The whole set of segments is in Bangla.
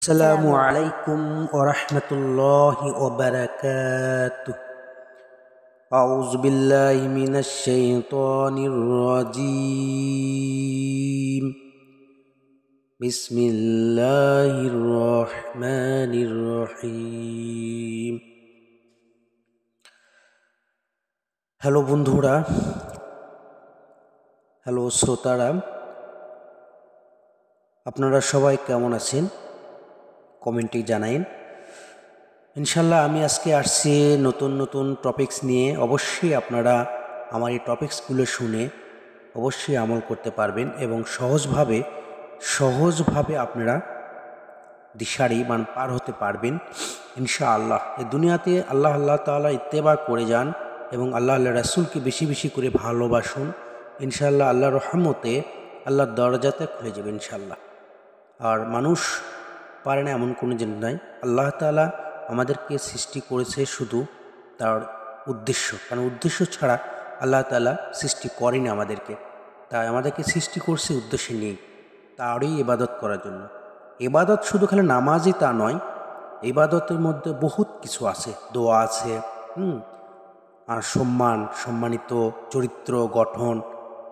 আসসালামু আলাইকুম ওয়া রাহমাতুল্লাহি ওয়া বারাকাতুহু। আউযু বিল্লাহি মিনাশ শাইতানির রাজীম। বিসমিল্লাহির রহমানির রহিম। হ্যালো বন্ধুরা, হ্যালো শ্রোতারা, আপনারা সবাই কেমন আছেন? কমেন্টে জানাইন। ইনশাল্লাহ আমি আজকে আসছি নতুন নতুন টপিকস নিয়ে। অবশ্যই আপনারা আমার এই টপিকসগুলো শুনে অবশ্যই আমল করতে পারবেন এবং সহজভাবে আপনারা দিশারি পার হতে পারবেন ইনশাআল্লাহ। এই দুনিয়াতে আল্লাহ তাআলা ইত্তেবা করে যান এবং আল্লাহ রাসূলকে বেশি বেশি করে ভালোবাসুন। ইনশাআল্লাহ আল্লাহর রহমতে আল্লাহর দরজাতে খুলে যাবে ইনশাআল্লাহ। আর মানুষ পারে না এমন কোনো জিনিস নাই। আল্লাহ তাআলা আমাদেরকে সৃষ্টি করেছে শুধু তার উদ্দেশ্য, কারণ উদ্দেশ্য ছাড়া আল্লাহ তাআলা সৃষ্টি করেনি আমাদেরকে। তাই আমাদেরকে সৃষ্টি করছে উদ্দেশ্য নেই, তারই ইবাদত করার জন্য। ইবাদত শুধু খালি নামাজই তা নয়, ইবাদতের মধ্যে বহুত কিছু আছে। দোয়া আছে, আর সম্মানিত চরিত্র গঠন,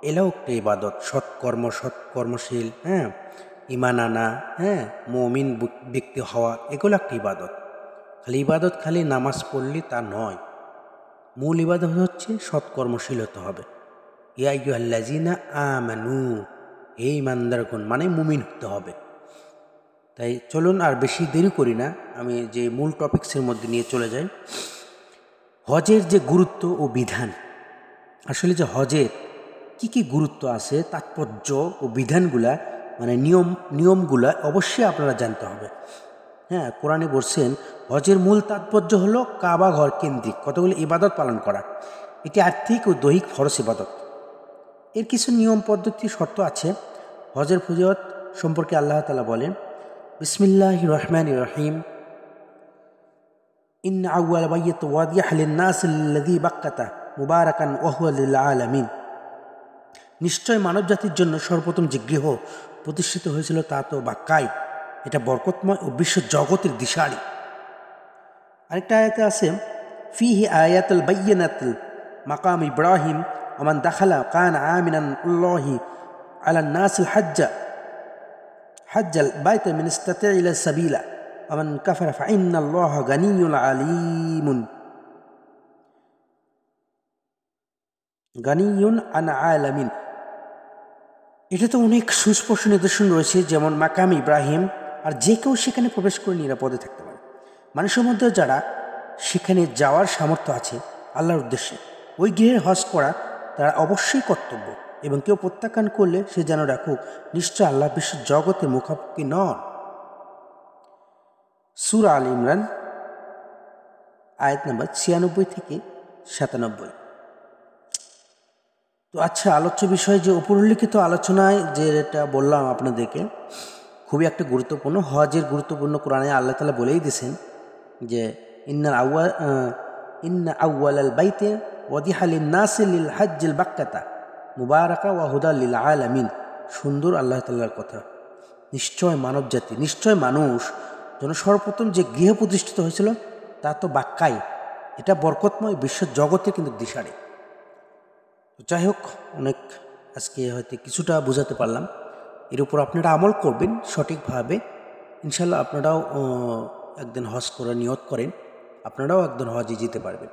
এটাও একটা ইবাদত। সৎকর্মশীল, ঈমান আনা, মুমিন ব্যক্তি হওয়া, এগুলো একটা ইবাদত। খালি নামাজ পড়লে তা নয়। মূল ইবাদত হচ্ছে সৎকর্মশীল হতে হবে। ইয়া আইয়ুহাল্লাযীনা আমানু, হে ঈমানদারগণ, মানে মুমিন হতে হবে। তাই চলুন আর বেশি দেরি করি না, আমি যে মূল টপিকসের মধ্যে নিয়ে চলে যাই। হজের যে গুরুত্ব ও বিধান, আসলে যে হজের কি গুরুত্ব আছে, তাৎপর্য ও বিধানগুলা, মানে নিয়মগুলা অবশ্যই আপনারা জানতে হবে। কোরআনে বলছেন হজের মূল তাৎপর্য হলো কাবা ঘর কেন্দ্রিক কতগুলি ইবাদত পালন করা। এটি আর্থিক ও দৈহিক ফরজ ইবাদত। এর কিছু নিয়ম পদ্ধতি শর্ত আছে। হজের ফজিলত সম্পর্কে আল্লাহ তাআলা বলেন, বিসমিল্লাহির রহমানির রহিম, ইন্না আউওয়ালা বাইতি ওয়াদিআ লিন-নাস আল্লাযী বাক্কাতা মুবারাকান ওয়া হুয়া লিল আলামিন। নিশ্চয় মানব জাতির জন্য সর্বপ্রথম যে গৃহ প্রতিষ্ঠিত হয়েছিল তা তো বাক্কায়, এটা বরকতময় ও বিশ্ব জগতের দিশারি। আরেকটা আয়াতে আছে, ফিহি আয়াতুল বাইয়িনাতুল মাকাম ইব্রাহিম ওয়া মান দাখালা কানা আমিনান আল্লাহি আলান নাসিল হাজ্জাল বাইতা মিন ইসতাতা ইলা সাবিলা ওয়া মান কাফারা ফা ইন্নাল্লাহা গানিয়্যুন আলিমুন গানিয়্যুন আন আলামিন। এটা তো অনেক সুস্পষ্ট নিদর্শন রয়েছে, যেমন মাকাম ইব্রাহিম, আর যে কেউ সেখানে প্রবেশ করে নিরাপদে থাকতে পারে। মানুষের মধ্যে যারা সেখানে যাওয়ার সামর্থ্য আছে আল্লাহর উদ্দেশ্যে, ওই গৃহের হজ করা তারা অবশ্যই কর্তব্য, এবং কেউ প্রত্যাখ্যান করলে সে যেন রাখুক নিশ্চয় আল্লাহ বিশ্ব জগতে মুখাপেক্ষি নন। সূরা আল ইমরান আয়াত নাম্বার 96 থেকে 97। তো আচ্ছা, আলোচ্য বিষয় যে উপরিল্লিখিত আলোচনায় যেটা বললাম আপনাদেরকে, খুবই একটা গুরুত্বপূর্ণ। হজের গুরুত্বপূর্ণ কোরআনে আল্লাহ তাআলা বলেই দিয়েছেন যে ইন্না আউওয়ালাল বাইতি ওয়াদিআ লিন-নাসি লিল হাজ্জিল বাক্কাতা মুবারাকা ওয়া হুদা লিল আলামিন। সুন্দর আল্লাহ তাআলার কথা। নিশ্চয় মানুষ যেন সর্বপ্রথম যে গৃহ প্রতিষ্ঠিত হয়েছিল তা তো বাক্কায়, এটা বরকতময় বিশ্ব জগতে কিন্তু দিশারি। যাই হোক, অনেক আজকে হয়তো কিছুটা বোঝাতে পারলাম। এর উপর আপনারা আমল করবেন সঠিকভাবে, ইনশাল্লাহ আপনারাও একদিন হজ করার নিয়ত করেন, আপনারাও একদিন হজে যেতে পারবেন।